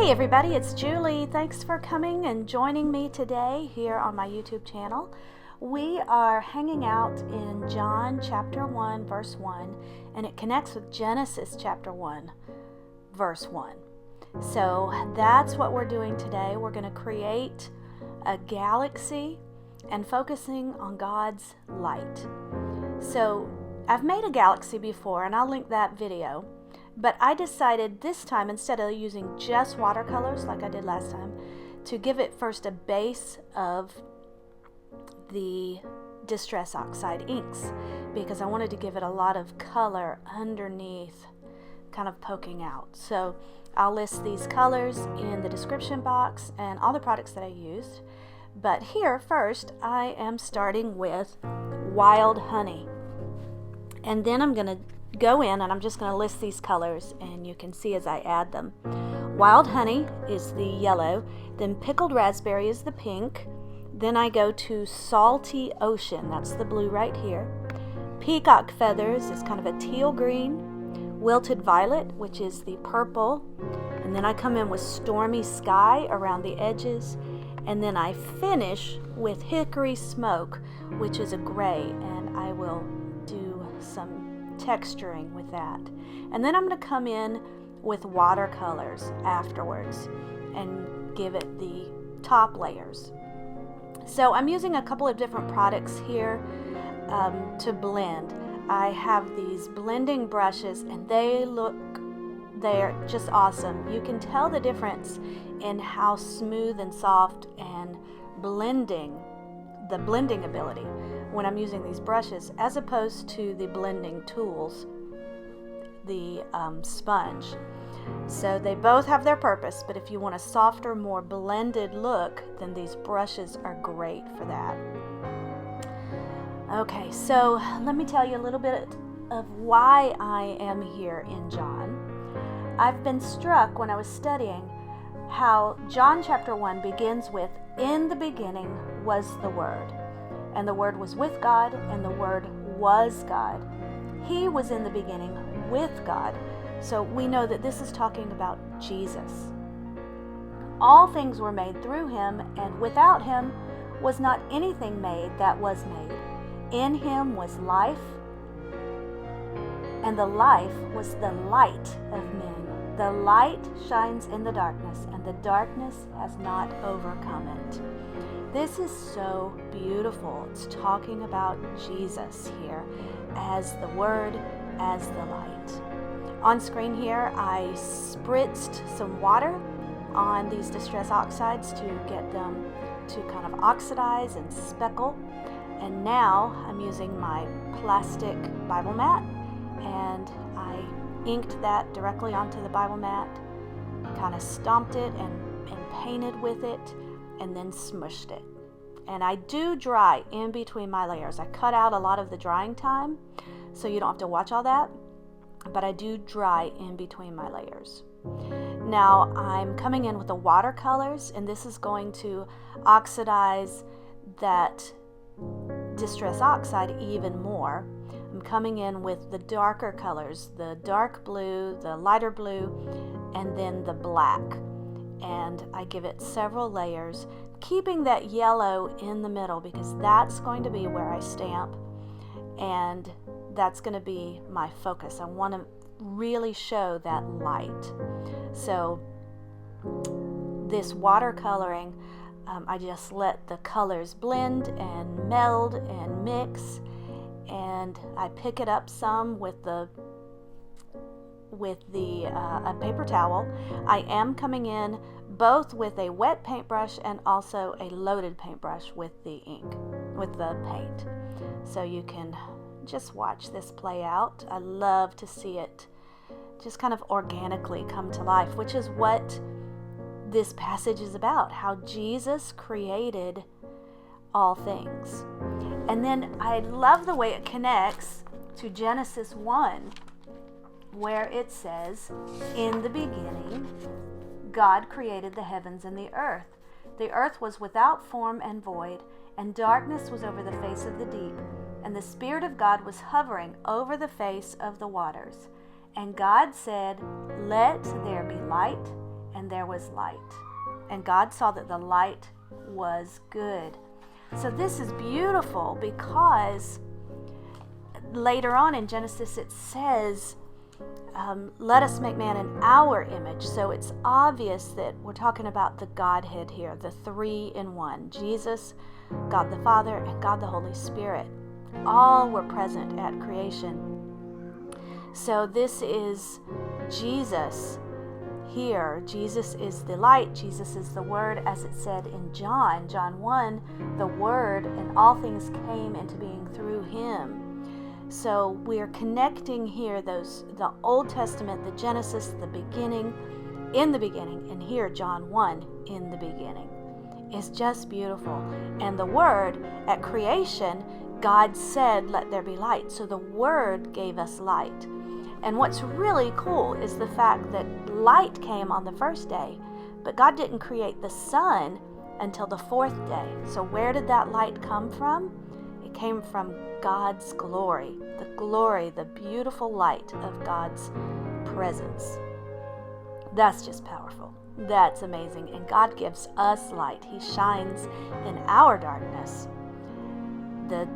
Hey everybody, it's Julie. Thanks for coming and joining me today here on my YouTube channel. We are hanging out in John chapter 1 verse 1, and it connects with Genesis chapter 1 verse 1. So that's what we're doing today. We're going to create a galaxy and focusing on God's light. So I've made a galaxy before, and I'll link that video. But I decided this time, instead of using just watercolors like I did last time, to give it first a base of the Distress Oxide inks, because I wanted to give it a lot of color underneath, kind of poking out. So I'll list these colors in the description box and all the products that I used. But here first, I am starting with Wild Honey. And then I'm going to go in and I'm just going to list these colors, and you can see as I add them. Wild Honey is the yellow, then Pickled Raspberry is the pink, then I go to Salty Ocean, that's the blue right here. Peacock Feathers is kind of a teal green, Wilted Violet, which is the purple, and then I come in with Stormy Sky around the edges, and then I finish with Hickory Smoke, which is a gray, and I will do some texturing with that. And then I'm going to come in with watercolors afterwards and give it the top layers. So I'm using a couple of different products here to blend. I have these blending brushes, and they're just awesome. You can tell the difference in how smooth and soft and the blending ability when I'm using these brushes, as opposed to the blending tools, the sponge. So they both have their purpose, but if you want a softer, more blended look, then these brushes are great for that. Okay, so let me tell you a little bit of why I am here in John. I've been struck when I was studying how John chapter 1 begins with, "In the beginning was the Word, and the Word was with God, and the Word was God. He was in the beginning with God." So we know that this is talking about Jesus. "All things were made through him, and without him was not anything made that was made. In him was life, and the life was the light of men. The light shines in the darkness, and the darkness has not overcome it." This is so beautiful. It's talking about Jesus here as the Word, as the light. On screen here, I spritzed some water on these Distress Oxides to get them to kind of oxidize and speckle. And now I'm using my plastic Bible mat, and I inked that directly onto the Bible mat, kind of stomped it and painted with it, and then smushed it. And I do dry in between my layers. I cut out a lot of the drying time, so you don't have to watch all that, but I do dry in between my layers. Now I'm coming in with the watercolors, and this is going to oxidize that Distress Oxide even more. I'm coming in with the darker colors, the dark blue, the lighter blue, and then the black. And I give it several layers, keeping that yellow in the middle, because that's going to be where I stamp, and that's going to be my focus. I want to really show that light. So this watercoloring, I just let the colors blend and meld and mix, and I pick it up some with a paper towel. I am coming in both with a wet paintbrush and also a loaded paintbrush with the ink, with the paint. So you can just watch this play out. I love to see it just kind of organically come to life, which is what this passage is about, how Jesus created all things. And then I love the way it connects to Genesis 1, where it says, "In the beginning, God created the heavens and the earth. The earth was without form and void, and darkness was over the face of the deep, and the Spirit of God was hovering over the face of the waters. And God said, 'Let there be light,' and there was light. And God saw that the light was good. So this is beautiful because later on in Genesis it says, let us make man in our image. So it's obvious that we're talking about the Godhead here, the three in one. Jesus, God the Father, and God the Holy Spirit. All were present at creation. So this is Jesus here. Jesus is the light. Jesus is the Word, as it said in John 1, the Word, and all things came into being through him. So we're connecting here the Old Testament, the Genesis, the beginning, in the beginning, and here John 1, in the beginning. It's just beautiful. And the Word, at creation, God said, let there be light. So the Word gave us light. And what's really cool is the fact that light came on the first day, but God didn't create the sun until the fourth day. So where did that light come from? It came from God's glory, the beautiful light of God's presence. That's just powerful. That's amazing. And God gives us light. He shines in our darkness. The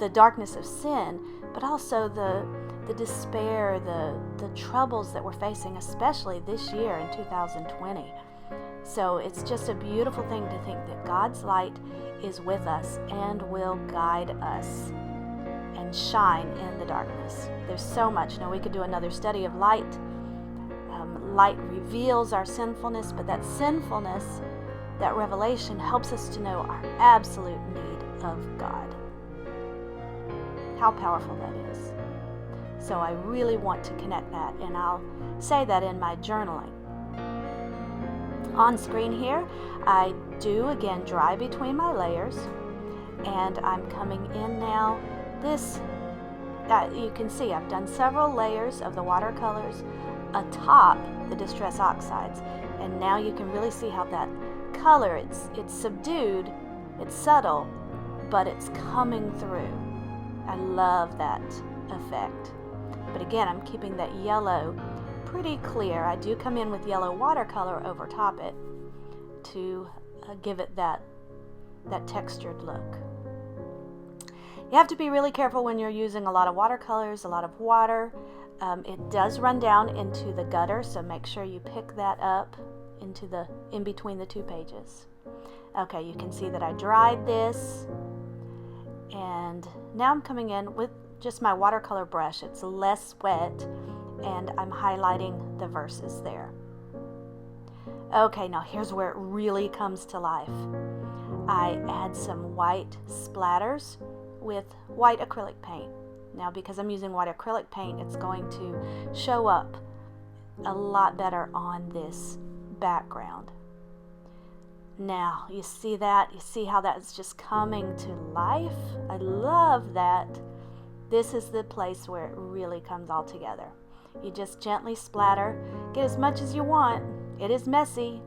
darkness of sin, but also the despair, the troubles that we're facing, especially this year in 2020. So it's just a beautiful thing to think that God's light is with us and will guide us and shine in the darkness. There's so much. Now we could do another study of light. Light reveals our sinfulness, but that sinfulness, that revelation helps us to know our absolute need of God. How powerful that is. So I really want to connect that, and I'll say that in my journaling. On screen here, I do again dry between my layers, and I'm coming in now. You can see I've done several layers of the watercolors atop the Distress Oxides, and now you can really see how that color, it's subdued, it's subtle, but it's coming through. I love that effect. But again, I'm keeping that yellow pretty clear. I do come in with yellow watercolor over top it to give it that textured look. You have to be really careful when you're using a lot of watercolors, a lot of water. It does run down into the gutter, so make sure you pick that up in between the two pages. Okay, you can see that I dried this, and now I'm coming in with just my watercolor brush. It's less wet, and I'm highlighting the verses there. Okay, now here's where it really comes to life. I add some white splatters with white acrylic paint. Now, because I'm using white acrylic paint, it's going to show up a lot better on this background. Now, you see that? You see how that's just coming to life? I love that. This is the place where it really comes all together. You just gently splatter. Get as much as you want. It is messy.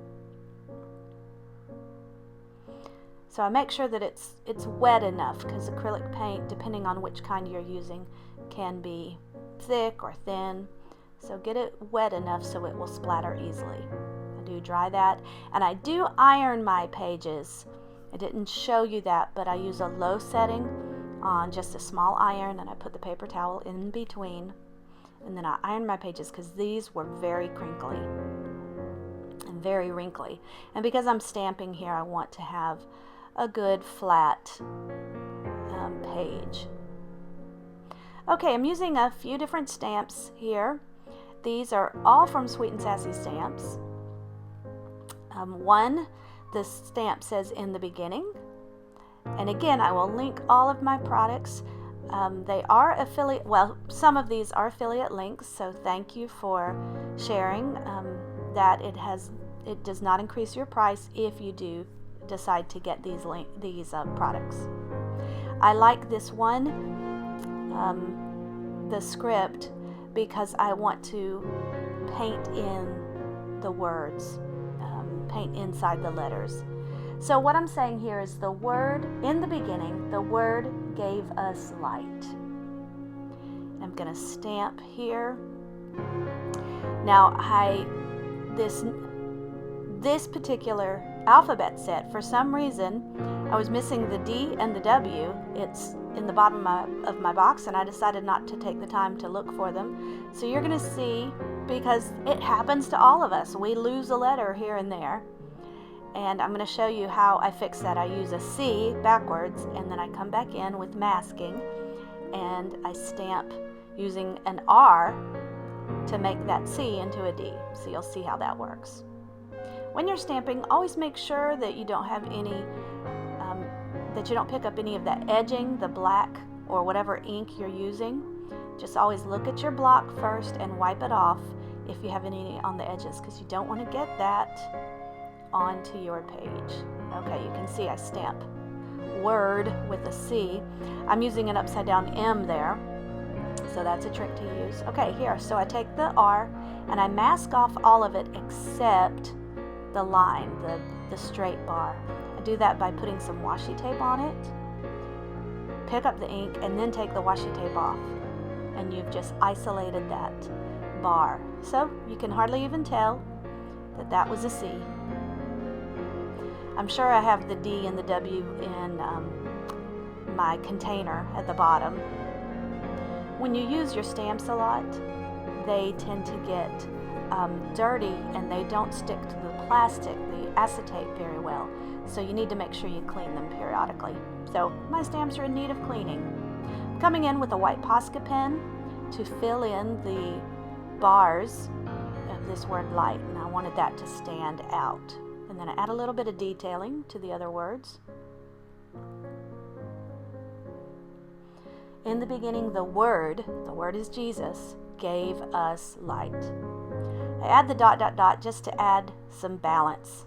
So I make sure that it's wet enough, because acrylic paint, depending on which kind you're using, can be thick or thin. So get it wet enough so it will splatter easily. I do dry that, and I do iron my pages. I didn't show you that, but I use a low setting on just a small iron, and I put the paper towel in between, and then I iron my pages because these were very crinkly and very wrinkly. And because I'm stamping here, I want to have a good flat page. Okay, I'm using a few different stamps here. These are all from Sweet'n Sassy stamps. The stamp says in the beginning. And again, I will link all of my products. They are affiliate, well, some of these are affiliate links, so thank you for sharing that. It does not increase your price if you do decide to get these products. I like this one, the script, because I want to paint in the words, paint inside the letters. So what I'm saying here is the Word, in the beginning, the Word gave us light. I'm going to stamp here. Now, this particular alphabet set, for some reason, I was missing the D and the W. It's in the bottom of my box, and I decided not to take the time to look for them. So you're going to see, because it happens to all of us. We lose a letter here and there. And I'm going to show you how I fix that. I use a C backwards, and then I come back in with masking, and I stamp using an R to make that C into a D. So you'll see how that works. When you're stamping, always make sure that you don't have any, that you don't pick up any of that edging, the black or whatever ink you're using. Just always look at your block first and wipe it off if you have any on the edges, because you don't want to get that onto your page. Okay, you can see I stamp word with a C. I'm using an upside down M there, so that's a trick to use. Okay, here, so I take the R and I mask off all of it except the line, the straight bar. I do that by putting some washi tape on it, pick up the ink, and then take the washi tape off, and you've just isolated that bar. So you can hardly even tell that that was a C. I'm sure I have the D and the W in my container at the bottom. When you use your stamps a lot, they tend to get dirty, and they don't stick to the plastic, the acetate, very well. So you need to make sure you clean them periodically. So my stamps are in need of cleaning. I'm coming in with a white Posca pen to fill in the bars of this word light, and I wanted that to stand out. And then I add a little bit of detailing to the other words. In the beginning, the Word is Jesus, gave us light. I add the ... just to add some balance.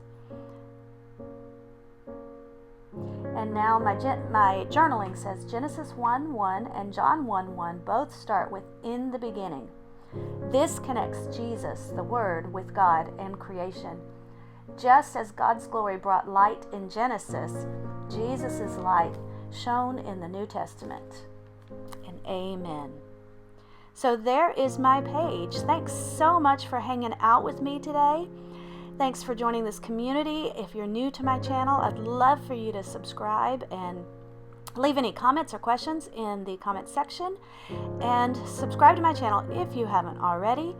And now my journaling says Genesis 1:1 and John 1:1 both start with in the beginning. This connects Jesus, the Word, with God and creation. Just as God's glory brought light in Genesis, Jesus' light shone in the New Testament. And amen. So there is my page. Thanks so much for hanging out with me today. Thanks for joining this community. If you're new to my channel, I'd love for you to subscribe and leave any comments or questions in the comment section. And subscribe to my channel if you haven't already.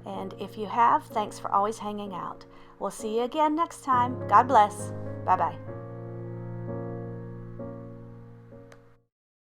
And if you have, thanks for always hanging out. We'll see you again next time. God bless. Bye-bye.